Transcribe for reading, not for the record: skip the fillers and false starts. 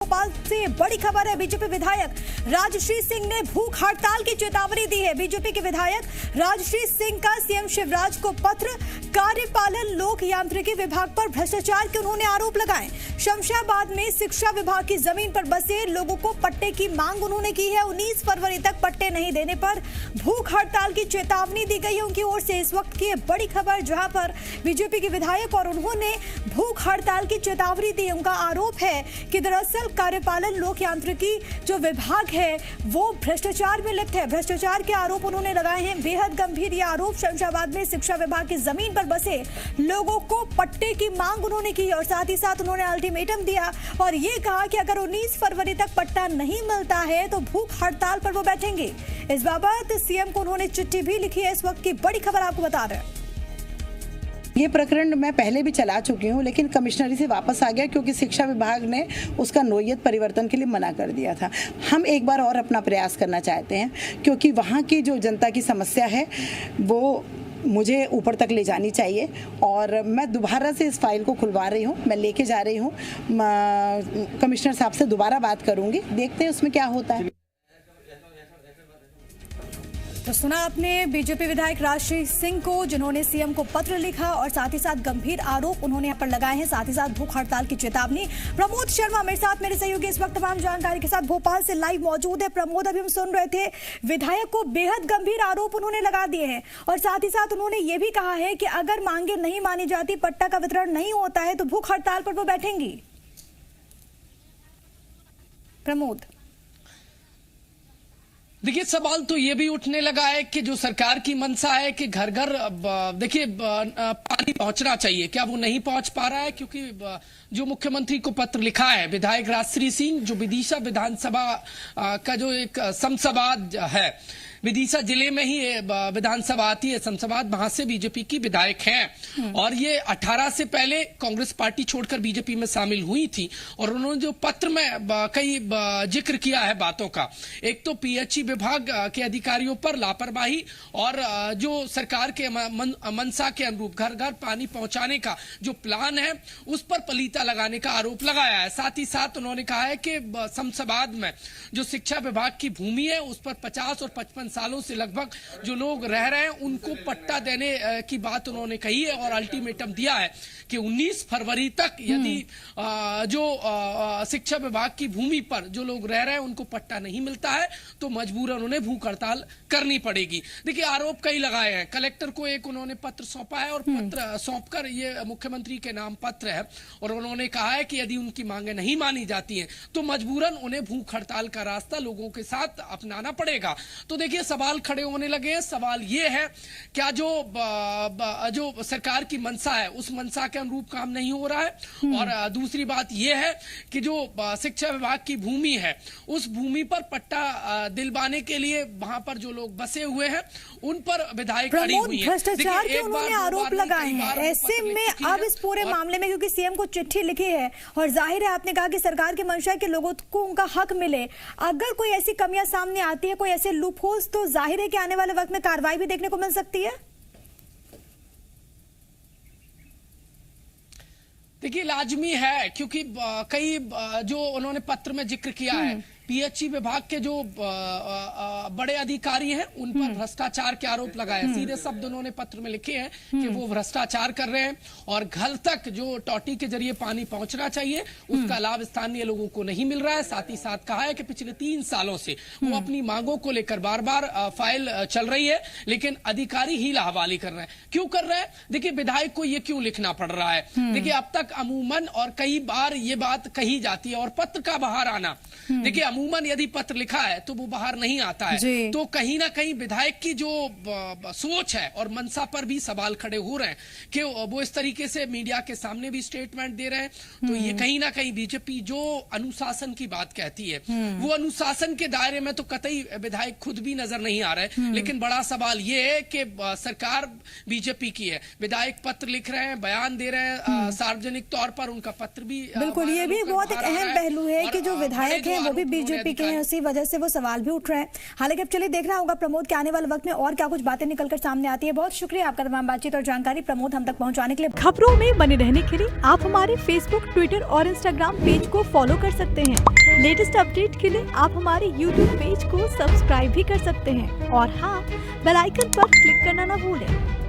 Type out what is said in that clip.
भोपाल से बड़ी खबर है। बीजेपी विधायक राजश्री सिंह ने भूख हड़ताल की चेतावनी दी है। बीजेपी के विधायक राजश्री सिंह का सीएम शिवराज को पत्र, कार्यपालन लोक यांत्रिकी विभाग पर भ्रष्टाचार के उन्होंने आरोप लगाए। शमशाबाद में शिक्षा विभाग की जमीन पर बसे लोगों को पट्टे की मांग उन्होंने की है। 19 फरवरी तक पट्टे नहीं देने पर भूख हड़ताल की चेतावनी दी गई है उनकी ओर से। इस वक्त की बड़ी खबर जहां पर बीजेपी के विधायक और उन्होंने भूख हड़ताल की चेतावनी दी। उनका आरोप है कि दरअसल कार्यपालन लोक यांत्रिकी जो विभाग है वो भ्रष्टाचार में लिप्त है। भ्रष्टाचार के आरोप उन्होंने लगाए हैं। बेहद गंभीर ये आरोप। शमशाबाद में शिक्षा विभाग की जमीन पर बसे लोगों को पट्टे की मांग उन्होंने की और साथ ही साथ उन्होंने अल्टीमेटम दिया और ये कहा कि अगर 19 फरवरी तक पट्टा नहीं मिलता है तो भूख हड़ताल पर वो बैठेंगे। इस बाबत सीएम को उन्होंने चिट्ठी भी लिखी है। इस वक्त की बड़ी खबर आपको बता रहे हैं। ये प्रकरण मैं पहले भी चला चुकी हूँ, लेकिन कमिश्नरी से वापस आ गया क्योंकि शिक्षा विभाग ने उसका नोयत परिवर्तन के लिए मना कर दिया था। हम एक बार और अपना प्रयास करना चाहते हैं क्योंकि वहाँ की जो जनता की समस्या है वो मुझे ऊपर तक ले जानी चाहिए और मैं दोबारा से इस फाइल को खुलवा रही हूँ, मैं लेके जा रही हूँ। कमिश्नर साहब से दोबारा बात करूँगी, देखते हैं उसमें क्या होता है। तो सुना आपने बीजेपी विधायक राजश्री सिंह को, जिन्होंने सीएम को पत्र लिखा और साथ ही साथ गंभीर आरोप उन्होंने यहाँ पर लगाए हैं, साथ ही साथ भूख हड़ताल की चेतावनी। प्रमोद शर्मा मेरे साथ, मेरे सहयोगी इस वक्त तमाम जानकारी के साथ भोपाल से लाइव मौजूद है। प्रमोद, अभी हम सुन रहे थे विधायक को बेहद गंभीर आरोप उन्होंने लगा दिए हैं और साथ ही साथ उन्होंने ये भी कहा है कि अगर मांगे नहीं मानी जाती, पट्टा का वितरण नहीं होता है तो भूख हड़ताल पर वो बैठेंगी। प्रमोद, देखिए सवाल तो ये भी उठने लगा है कि जो सरकार की मंशा है कि घर घर देखिए पानी पहुंचना चाहिए, क्या वो नहीं पहुंच पा रहा है? क्योंकि जो मुख्यमंत्री को पत्र लिखा है विधायक राजश्री सिंह, जो विदिशा विधानसभा का जो एक शमशाबाद है, विदिशा जिले में ही विधानसभा आती है शमशाबाद, वहां से बीजेपी की विधायक हैं और ये 18 से पहले कांग्रेस पार्टी छोड़कर बीजेपी में शामिल हुई थी और उन्होंने जो पत्र में कई जिक्र किया है बातों का। एक तो पीएचई विभाग के अधिकारियों पर लापरवाही और जो सरकार के मंशा के अनुरूप घर घर पानी पहुंचाने का जो प्लान है उस पर पलीता लगाने का आरोप लगाया है। साथ ही साथ उन्होंने कहा है कि शमशाबाद में जो शिक्षा विभाग की भूमि है उस पर 50 और 55 सालों से लगभग जो लोग रह रहे हैं उनको पट्टा देने की बात उन्होंने कही है और अल्टीमेटम दिया है कि 19 फरवरी तक यदि जो शिक्षा विभाग की भूमि पर जो लोग रह रहे हैं उनको पट्टा नहीं मिलता है तो मजबूरन उन्हें भूख हड़ताल करनी पड़ेगी। देखिए आरोप कई लगाए हैं। कलेक्टर को एक उन्होंने पत्र सौंपा है और पत्र सौंपकर ये मुख्यमंत्री के नाम पत्र है और उन्होंने कहा है कि यदि उनकी मांगे नहीं मानी जाती हैं तो मजबूरन उन्हें भूख हड़ताल का रास्ता लोगों के साथ अपनाना पड़ेगा। तो देखिए सवाल खड़े होने लगे हैं। सवाल ये है क्या जो सरकार की मंशा है उस मंशा के अनुरूप काम नहीं हो रहा है और दूसरी बात ये है कि जो शिक्षा विभाग की भूमि है उस भूमि पर पट्टा दिलवाने के लिए वहां पर जो लोग बसे हुए हैं उन पर विधायक अड़ी हुई है। भ्रष्टाचार के उन्होंने आरोप लगाए हैं। ऐसे में अब इस पूरे मामले में क्योंकि सीएम को चिट्ठी लिखी है और जाहिर है आपने कहा कि सरकार की मंशा है कि लोगों को उनका हक मिले, अगर कोई ऐसी कमियां सामने आती है, कोई ऐसे लूप होल्स, तो जाहिर है कि आने वाले वक्त में कार्रवाई भी देखने को मिल सकती है। देखिए लाजमी है क्योंकि कई जो उन्होंने पत्र में जिक्र किया है पीएचई विभाग के जो बड़े अधिकारी हैं उन पर भ्रष्टाचार के आरोप लगाए। सीधे शब्द उन्होंने पत्र में लिखे हैं कि वो भ्रष्टाचार कर रहे हैं और घर तक जो टॉटी के जरिए पानी पहुंचना चाहिए उसका लाभ स्थानीय लोगों को नहीं मिल रहा है। साथ ही साथ कहा है कि पिछले 3 सालों से वो अपनी मांगों को लेकर बार बार फाइल चल रही है लेकिन अधिकारी हीला हवाली कर रहे हैं। क्यों कर रहे हैं? देखिए विधायक को ये क्यों लिखना पड़ रहा है? देखिए अब तक अमूमन और कई बार ये बात कही जाती है और पत्र का बाहर आना, देखिए अमूमन यदि पत्र लिखा है तो वो बाहर नहीं आता है, तो कहीं ना कहीं विधायक की जो सोच है और मंशा पर भी सवाल खड़े हो रहे हैं कि वो इस तरीके से मीडिया के सामने भी स्टेटमेंट दे रहे हैं। तो ये कहीं ना कहीं बीजेपी जो अनुशासन की बात कहती है वो अनुशासन के दायरे में तो कतई विधायक खुद भी नजर नहीं आ रहे। लेकिन बड़ा सवाल ये है कि सरकार बीजेपी की है, विधायक पत्र लिख रहे हैं, बयान दे रहे हैं सार्वजनिक तौर पर, उनका पत्र भी बिल्कुल ये भी बहुत एक अहम पहलू है कि जो विधायक हैं वो भी बीजेपी के हैं, उसी वजह से वो सवाल भी उठ रहे हैं। हालांकि अब चलिए देखना होगा प्रमोद के आने वाले वक्त में और क्या कुछ बातें निकलकर सामने आती है। बहुत शुक्रिया आपका तमाम बातचीत और जानकारी प्रमोद हम तक पहुंचाने के लिए। खबरों में बने रहने के लिए आप हमारे फेसबुक, ट्विटर और इंस्टाग्राम पेज को फॉलो कर सकते हैं। लेटेस्ट अपडेट के लिए आप हमारे यूट्यूब पेज को सब्सक्राइब भी कर सकते हैं और हाँ, बेल आइकन पर क्लिक करना ना भूलें।